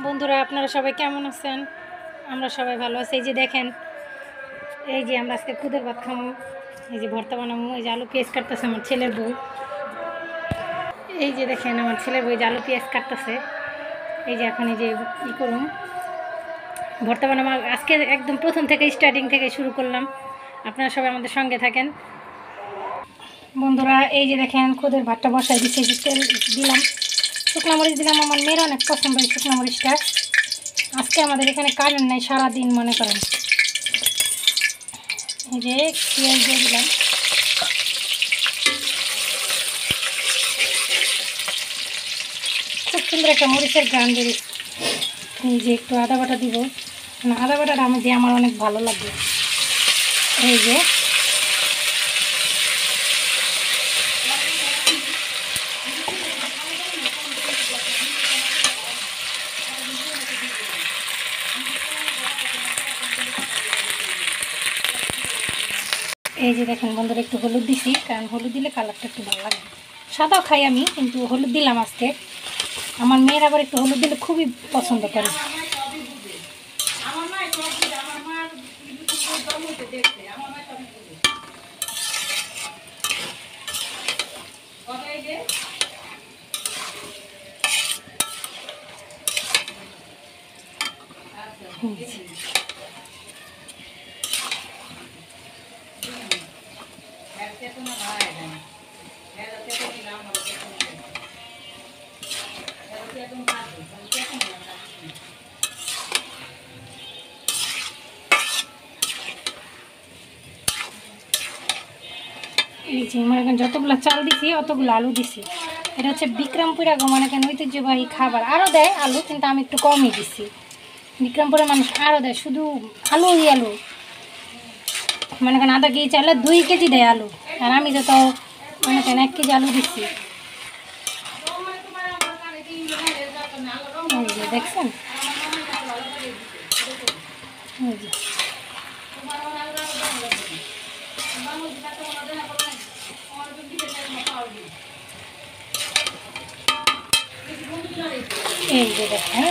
বন্ধুরা আপনারা সবাই কেমন আছেন? আমরা সবাই ভালো আছি। এই যে দেখেন, এই যে আমরা আজকে খুদের ভাত খামো, এই যে ভর্তা বানাবো, এই যে আলু পেঁয়াজ কাটতেছে আমার ছেলের বউ। এই যে দেখেন আমার ছেলের বউ যে আলু পেঁয়াজ কাটতেছে। এই যে এখন এই যে করুন ভর্তা বানাবো। আজকে একদম প্রথম থেকে স্টার্টিং থেকে শুরু করলাম। আপনারা সবাই আমাদের সঙ্গে থাকেন। বন্ধুরা এই যে দেখেন খুদের ভাতটা বসাই দিচ্ছি, যে তেল দিলাম, শুকনো মরিচ দিলাম। আমার মেয়ের অনেক পছন্দ এই শুকনো মরিচটা। আজকে আমাদের এখানে কারেন্ট নাই সারাদিন, মনে করেন। এই যে পেঁয়াজ দিয়ে দিলাম, খুব সুন্দর একটা মরিচের গান বেরিয়েছে। এই যে একটু আদা বাটা দিব, আদা বাটাটা আমি দিয়ে আমার অনেক ভালো লাগে। এই যে দেখেন বন্ধুরা একটু হলুদ দিছি, কারণ হলুদ দিলে কালারটা একটু ভালো লাগে। সাদাও খাই আমি, কিন্তু হলুদ দিলাম আজকে। আমার মেয়ের আবার একটু হলুদ দিলে খুবই পছন্দ করে। এই যে মনে করেন যতগুলো চাল দিছি অতগুলো আলু দিছি। এটা হচ্ছে বিক্রমপুরা মনে করেন ঐতিহ্যবাহী খাবার। আরও দেয় আলু, কিন্তু আমি একটু কমই দিছি। বিক্রমপুরের মানুষ আরও দেয়, শুধু আলু আলু মনে করেন আধা কেজি চাইলে 2 কেজি দেয় আলু, আর আমি যত মনে করেন 1 কেজি আলু দিচ্ছি। দেখছেন এই যে দেখেন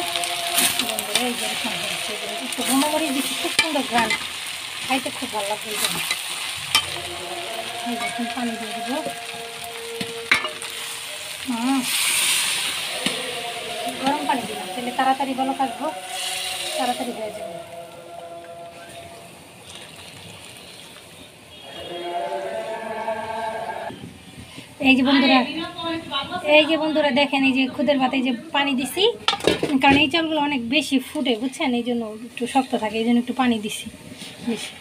এই যে একটু ঘুমামরি দিচ্ছি, খুব সুন্দর গান, খাইতে খুব ভালো লাগবে। এই দেখুন পানি দিয়ে দেবো। গরম পানি দিলাম, তাহলে তাড়াতাড়ি বলক আসবো, তাড়াতাড়ি হয়ে যাবে। এই যে বন্ধুরা দেখেন, এই যে খুদের ভাতে যে পানি দিছি, কারণ এই চালগুলো অনেক বেশি ফুটে, বুঝছেন, এই জন্য একটু শক্ত থাকে, এই জন্য একটু পানি দিছি বেশি।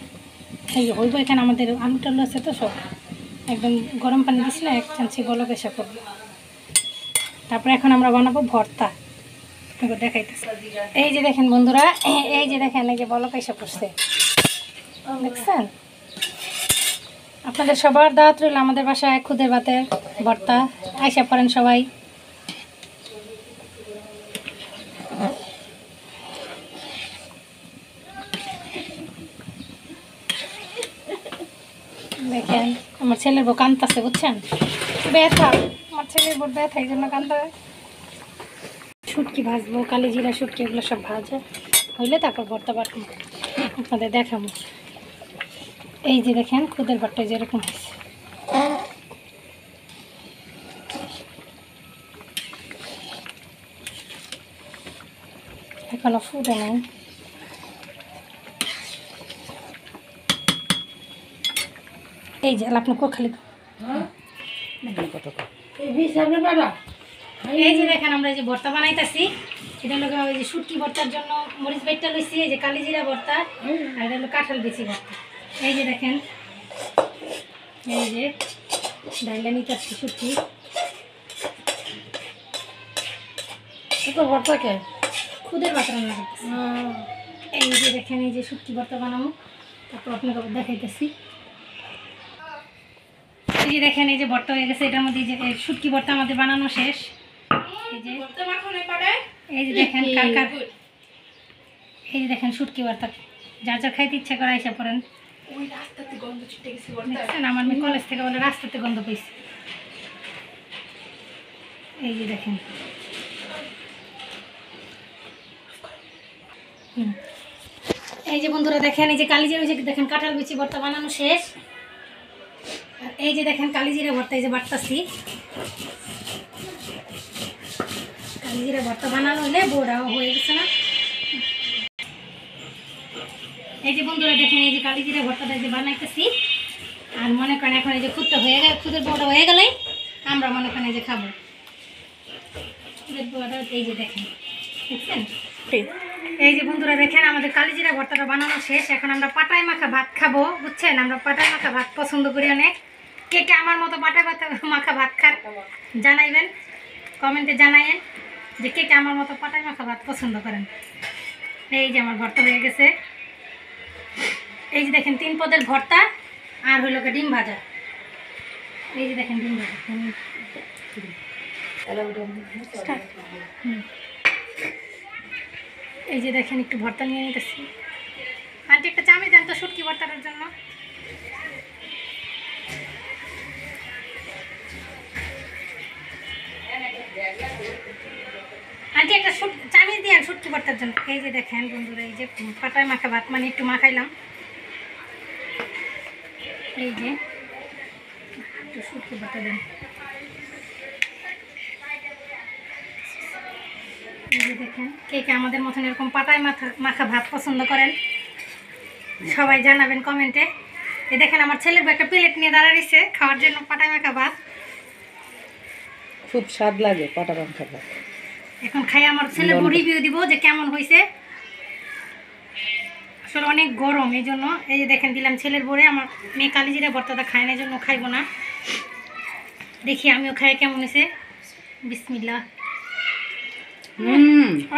এই যে হইব, এখানে আমাদের আলু টালু আছে তো সব, একদম গরম পানি দিছি না, 1 চামচি বলক এসে করবো। তারপরে এখন আমরা বানাবো ভর্তা, দেখাইতেছি। এই যে দেখেন বন্ধুরা, এই যে দেখেন এই যে বলক এসে পড়ছে, দেখছেন। আপনাদের সবার দাওয়াত রইল আমাদের বাসায় খুদের ভাতের ভর্তা, আইসা পড়েন সবাই। দেখেন আমার ছেলের বউ কাঁদতেছে, বুঝছেন, ব্যথা, আমার ছেলের বউ ব্যথা, এই জন্য কাঁদতে। শুটকি ভাজবো, কালি জিরা শুটকি, এগুলো সব ভাজা হইলে তারপর ভর্তা বাটবো, আপনাদের দেখাবো। এই যে দেখেন খুদের ভর্তা যেরকম হয়েছে, এখনো ফুটে নাই। এই যে আপনি খালি এই যে দেখেন আমরা এই যে ভর্তা বানাইতেছি, এটা হলো ওই যে শুটকি ভর্তার জন্য মরিচ বাইটটা লইছি, এই যে কালিজিরা ভর্তা, আর এটা হলো কাঁঠাল বিচি ভর্তা। এই যে দেখেন, এই যে ডাইলা নিতে আসছি শুটকি ভর্তাকে খুদের ভাত রান্না করতেছি। এই যে দেখেন এই যে শুটকি ভর্তা বানাবো, তারপর আপনাকে দেখাইতেছি। এই যে দেখেন এই যে ভর্তা হয়ে গেছে, এটার মধ্যে যে শুটকি ভর্তা আমাদের বানানো শেষ। এই যে দেখেন এই যে দেখেন শুটকি ভর্তা, যার যার খাইতে ইচ্ছা করে আইসা পড়েন। দেখছেন আমার মেয়ে কলেজ থেকে বলে রাস্তাতে গন্ধ পেয়েছে। এই যে দেখেন এই যে বন্ধুরা দেখেন, এই যে কালিজিরা, যে দেখেন কাঁঠাল বিচি ভর্তা বানানো শেষ। আর এই যে দেখেন কালিজিরা ভর্তা, এই যে বাটতাছি। কালিজিরা ভর্তা বানানো হলে বড়াও হয়ে গেছে না। এই যে বন্ধুরা দেখেন, এই যে কালিজিরা ভর্তাটা যে বানাইতেছি। আর মনে করেন এখন এই যে খুদটা হয়ে গেলে, খুদের বড়া হয়ে গেলেই আমরা মনে করেন এই যে খাবো খুদের বড়াটা। এই যে দেখেন, দেখছেন? এই যে বন্ধুরা দেখেন আমাদের কালিজিরা ভর্তাটা বানানো শেষ। এখন আমরা পাটায় মাখা ভাত খাবো, বুঝছেন? আমরা পাটায় মাখা ভাত পছন্দ করি অনেক। কে কে আমার মতো পাটায় মাখা ভাত খান জানাইবেন, কমেন্টে জানাইয়েন যে কে কে আমার মতো পাটায় মাখা ভাত পছন্দ করেন। এই যে আমার ভর্তা হয়ে গেছে। এই যে দেখেন 3 পদের ভর্তা আর হইল ডিম ভাজা। এই যে দেখেন ডিম ভাজা। এই যে দেখেন একটু ভর্তা নিয়ে নিতেছি। আন্টি একটা চামচ দেন তো শুটকি ভর্তাটার জন্য। আন্টি একটা চামচ দিয়ে শুটকি ভর্তার জন্য। এই যে দেখেন বন্ধুরা, এই যে পাটায় মাখা ভাত মানে একটু মাখাইলাম। এই যে একটু শুটকি ভর্তা দেন। এই যে দেখেন কে কে আমাদের মতন এরকম পাটায় মাখা ভাত পছন্দ করেন সবাই জানাবেন কমেন্টে। এই দেখেন আমার ছেলের একটা প্লেট নিয়ে দাঁড়াইছে খাওয়ার জন্য পাটায় মাখা ভাত। খুব স্বাদ লাগে পাটা মাখা ভাত। এখন খাই আমার ছেলে রিভিউ দিব যে কেমন হয়েছে। আসলে অনেক গরম এই জন্য। এই যে দেখেন দিলাম ছেলের বড়ে। আমার মেয়ে কালিজিরা ভর্তাটা খায় না, এই জন্য খাইবো না। দেখি আমিও খাই কেমন হয়েছে। বিসমিল্লাহ।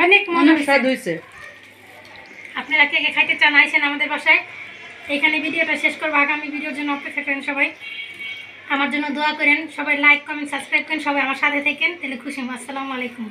অনেক মজা স্বাদ হয়েছে। আপনারা কে কে খাইতে চান আইসেন আমাদের বাসায়। এইখানে ভিডিওটা শেষ করবো, আগামী ভিডিওর জন্য অপেক্ষা করেন। সবাই আমার জন্য দোয়া করেন, সবাই লাইক কমেন্ট সাবস্ক্রাইব করেন, সবাই আমার সাথে থাকেন, তাহলে খুশি হব। আসসালামু আলাইকুম।